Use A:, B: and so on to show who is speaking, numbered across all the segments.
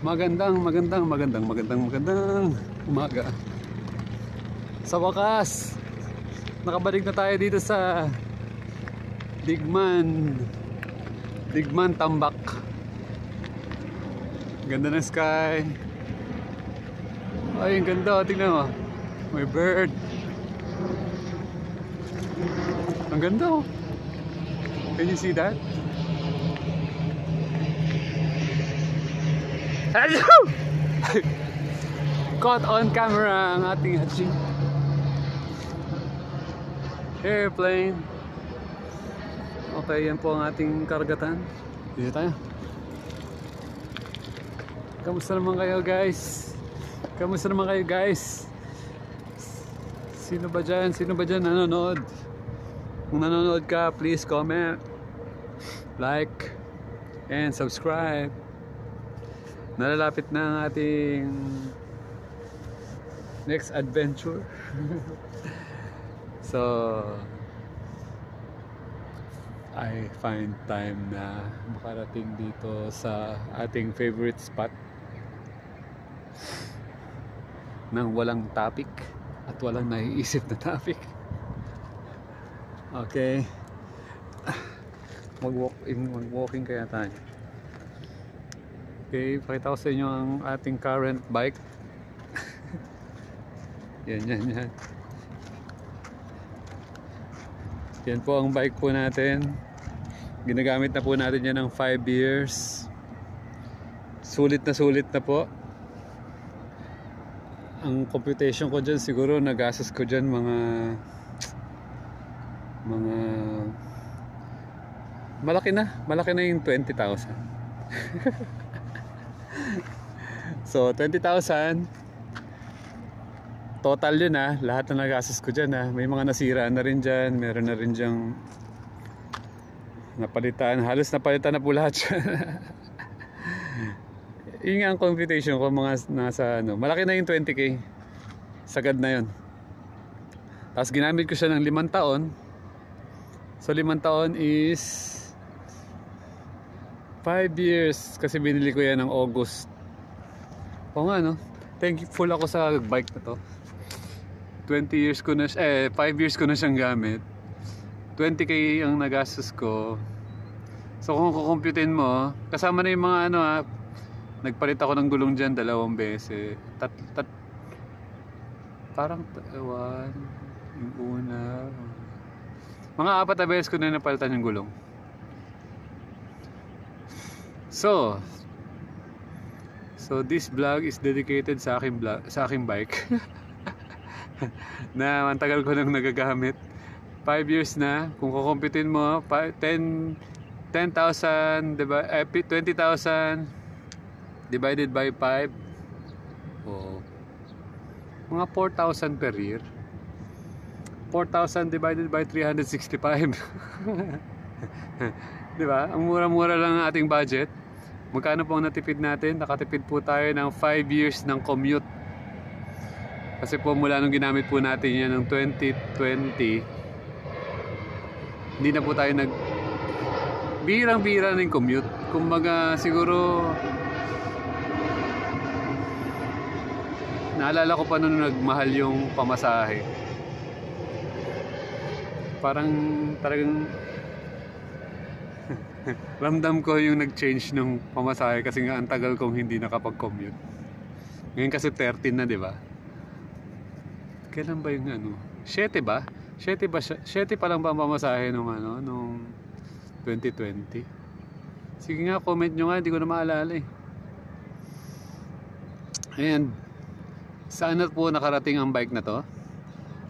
A: Magandang umaga. Sa wakas, nakabalik na tayo dito sa Digman, Tambak. Ganda ng sky. Ay, ang ganda, tingnan mo. May bird. Ang ganda, oh. Can you see that? Hello! Caught on camera ang ating hatching airplane. Okay, yan po ang ating karagatan. Dito tayo. Kamusta naman kayo, guys? Sino ba dyan nanonood? Kung nanonood ka, please comment, like, and subscribe. Nalalapit na ang ating next adventure. So I find time na makarating dito sa ating favorite spot nang walang topic at walang naiisip na topic. Okay, mag-walking kaya tayo. Okay, pakita ko sa inyo ang ating current bike. Yan. Yan po ang bike po natin. Ginagamit na po natin yan ng 5 years. Sulit na po. Ang computation ko dyan, siguro nagastos ko dyan mga malaki na yung 20,000. So 20,000 total yun, lahat na nagastos ko dyan. May mga nasira na rin dyan, meron na rin dyang napalitan, halos napalitan na po lahat dyan. Yun nga ang computation ko, mga nasa malaki na yung 20k, sagad na yun. Tapos ginamit ko siya ng 5 taon. So 5 taon is 5 years, kasi binili ko yan ng August. Oo nga, no? Thankful ako sa bike na to. 5 years ko na siyang gamit. 20k ang nagastos ko. So kung kukumputin mo, kasama na yung mga nagpalit ako ng gulong dyan 2 beses. Parang yung una. Mga 4 na beses ko na napalitan yung gulong. So this vlog is dedicated sa aking bike. Na mantagal ko nang nagagamit. 5 years na. Kung kukumputin mo, 20,000 divided by 5. Mga 4,000 per year. 4,000 divided by 365. Diba? Ang mura-mura lang ang ating budget. Magkano po ang natipid natin? Nakatipid po tayo ng 5 years ng commute. Kasi po mula nung ginamit po natin yan ng 2020, hindi na po tayo birang-bira ng commute. Kumbaga siguro, naalala ko pa nung nagmahal yung pamasahe. Parang talagang ramdam ko yung nag-change ng pamasahe kasi nga ang tagal kong hindi nakapag-commute. Ngayon kasi 13 na, di ba? Kailan ba yung 7 ba? 7 pa lang ba ang pamasahe nung 2020? Sige nga, comment nyo nga, hindi ko na maalala eh. And saan na po nakarating ang bike na to?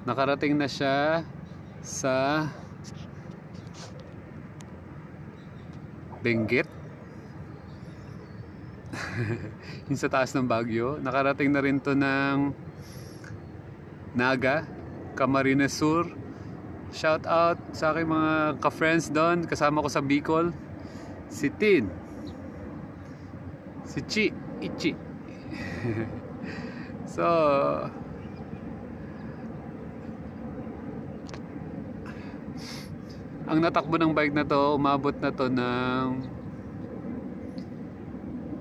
A: Nakarating na siya sa Benguet. Yung sa taas ng Baguio. Nakarating na rin to ng Naga, Camarines Sur. Shout out sa aking mga ka-friends doon. Kasama ko sa Bicol, si Tin, si Ichi. So ang natakbo ng bike na to, umabot na to ng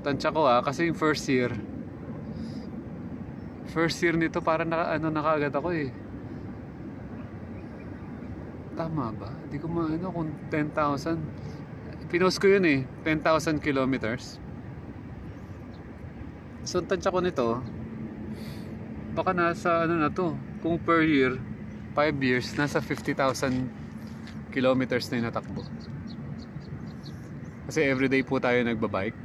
A: tansya ko kasi yung first year nito parang nakaagad ako eh. Tama ba? Hindi ko kung 10,000. Pinost ko yun eh, 10,000 kilometers. So tansya ko nito, baka nasa na to, kung per year 5 years, nasa 50,000 kilometers na yung natakbo. Kasi everyday po tayo nagbabike.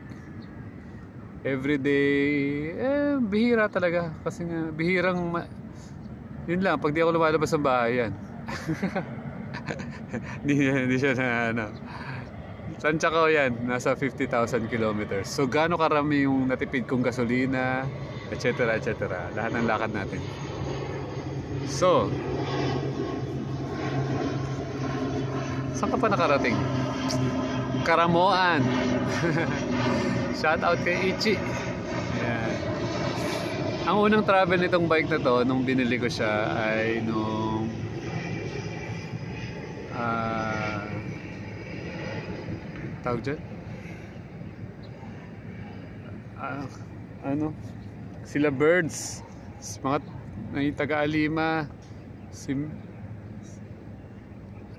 A: Everyday, bihira talaga. Kasi nga, yun lang, pag di ako lumalabas ng bahay yan. Hindi siya na tansya ko yan, nasa 50,000 kilometers. So gaano karami yung natipid kong gasolina, etc. etc. Lahat ng lakad natin. So, saan ka pa nakarating? Karamoan. Shout out kay Ichi. Ayan. Ang unang travel nitong bike na to, nung binili ko siya, ay nung tawag dyan? Sila Birds, mga taga-Alima,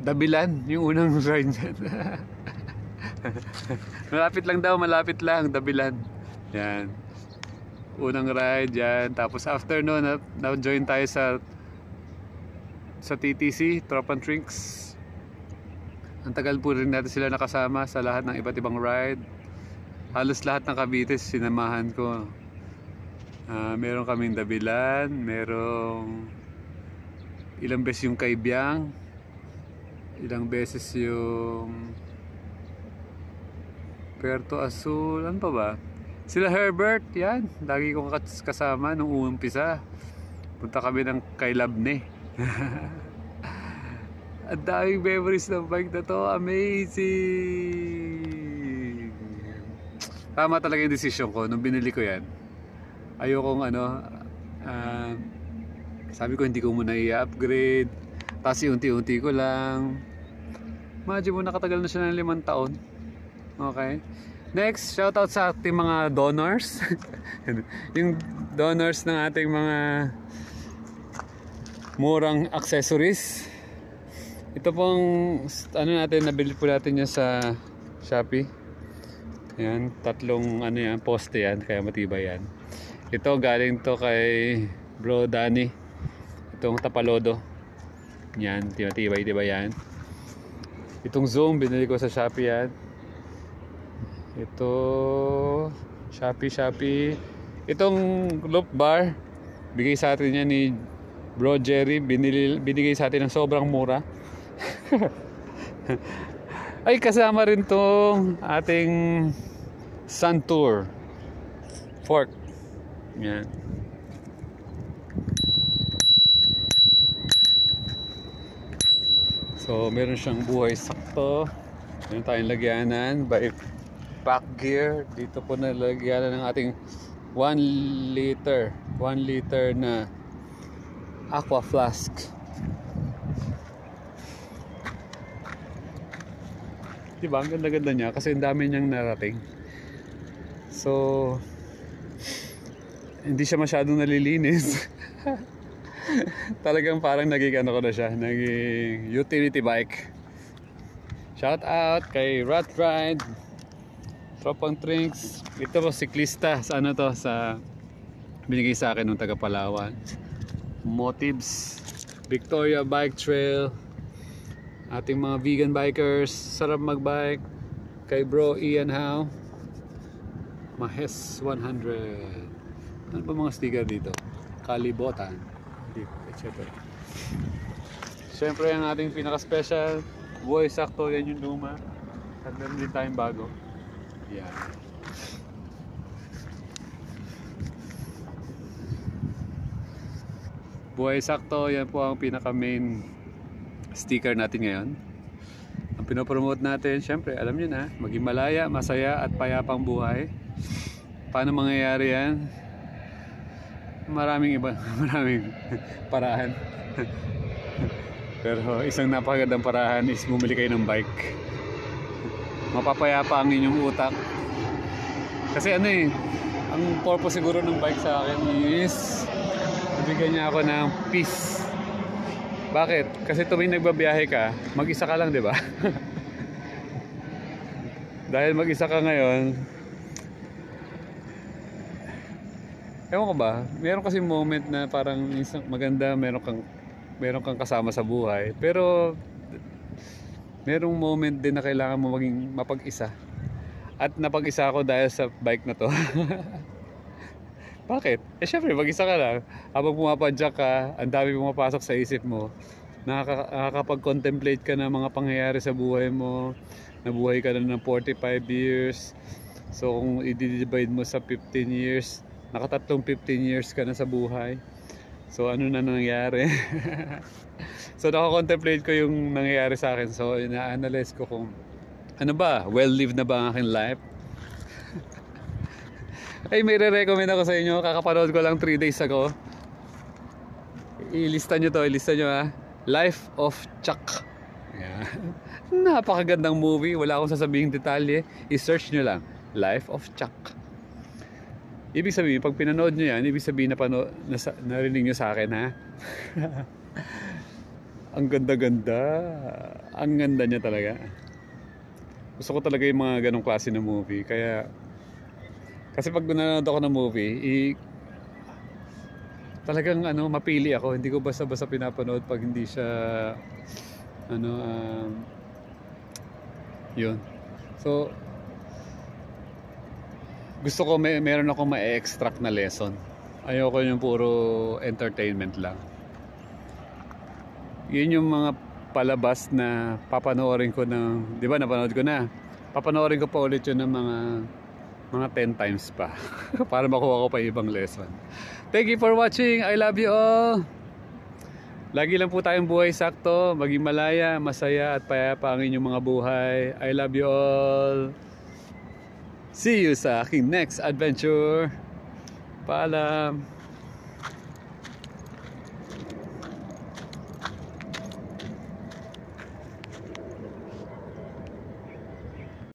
A: Dabilan, yung unang ride dyan. malapit lang, Dabilan. Yan. Unang ride yan. Tapos after no, na-join tayo sa TTC, Tropan Trinks. Ang tagal po rin natin sila nakasama sa lahat ng iba't ibang ride. Halos lahat ng Cavite sinamahan ko. Meron kaming Dabilan, merong ilang beses yung Kaibiyang, ilang beses yung Puerto Azul, ano pa ba? Sila Herbert, yan. Lagi kong kasama nung umpisa. Punta kami ng kay Labne. Ang daming memories ng bike na to. Amazing! Tama talaga yung decision ko nung binili ko yan. Ayokong sabi ko hindi ko muna i-upgrade. Tapos unti-unti ko lang. Imagine mo, nakatagal na siya ng 5 taon. Okay. Next, shoutout sa ating mga donors. Yung donors ng ating mga murang accessories. Ito pong nabili po natin yan sa Shopee. Yan, 3 poste yan, kaya matibay yan. Ito galing to kay Bro Danny. Itong Tapalodo. Yan, matibay yan. Itong Zoom, binili ko sa Shopee yan. Ito Shopee. Itong loop bar, bigay sa atin yan ni Bro Jerry. Binigay sa atin ng sobrang mura. Ay, kasama rin tong ating Sun Tour fork. Yan. So meron siyang buhay sakto. Meron tayong lagyanan by back gear. Dito po na lagyanan ng ating 1 liter na aqua flask. Diba? Ang ganda-ganda niya kasi ang dami niyang narating. So hindi siya masyadong nalilinis. Talagang parang naging utility bike. Shout out kay Rat Ride, Tropang Trinks. Ito po siklista sa sa binigay sa akin ng taga Palawan. Motives, Victoria Bike Trail. Ating mga vegan bikers, sarap magbike. Kay Bro Ian Howe, Mahes 100. Ano pa mga sticker dito? Kalibotan, etc. Siyempre ang ating pinaka-special buhay sakto, yan yung luma. At meron din tayong bago. Yan. Buhay sakto, yan po ang pinaka-main sticker natin ngayon. Ang pinopromote natin, syempre, alam nyo na, maging malaya, masaya at payapang buhay. Paano mangyayari yan? Maraming paraan. Pero isang napakagandang paraan is bumili kayo ng bike. Mapapayapa ang inyong utak. Kasi ano eh, ang purpose siguro ng bike sa akin is nabigyan niya ako ng peace. Bakit? Kasi tuwing nagbabiyahe ka, mag-isa ka lang, di ba? Dahil mag-isa ka ngayon, ewan ko ba, meron kasi moment na parang isang maganda, meron kang kasama sa buhay. Pero merong moment din na kailangan mo maging mapag-isa. At napag-isa ako dahil sa bike na to. Bakit? Eh syempre, mag-isa ka lang. Habang pumapadyak ka, ang dami pumapasok sa isip mo. Nakakapag-contemplate ka ng mga pangyayari sa buhay mo. Nabuhay ka na ng 45 years. So kung i-divide mo sa 15 years, nakatatlong 15 years ka na sa buhay. So ano na nangyari? So nakakontemplate ko yung nangyayari sa akin. So ina-analyze ko kung ano ba, well-lived na ba ang aking life? Ay, may re-recommend ako sa inyo. Kakapanood ko lang 3 days ago. Ilista nyo to, ilista nyo ha. Life of Chuck. Yan. Napakagandang movie. Wala akong sasabihing detalye. I-search nyo lang. Life of Chuck. Ibig sabihin, pag pinanood nyo yan, ibig sabihin narinig nyo sa akin ha. Ang ganda-ganda. Ang ganda niya talaga. Gusto ko talaga yung mga ganong klase ng movie. Kasi pag nanonood ako ng movie, talagang mapili ako. Hindi ko basta-basta pinapanood pag hindi siya yun. So gusto ko meron akong ma-extract na lesson. Ayoko yung puro entertainment lang. Yun yung mga palabas na papanoorin ko di ba napanood ko na. Papanoorin ko pa ulit yun ng mga 10 times pa para makuha ko pa ibang lesson. Thank you for watching. I love you all. Lagi lang po tayong buhay sakto, maging malaya, masaya at payapa ang inyong mga buhay. I love you all. See you sa aking next adventure. Paalam.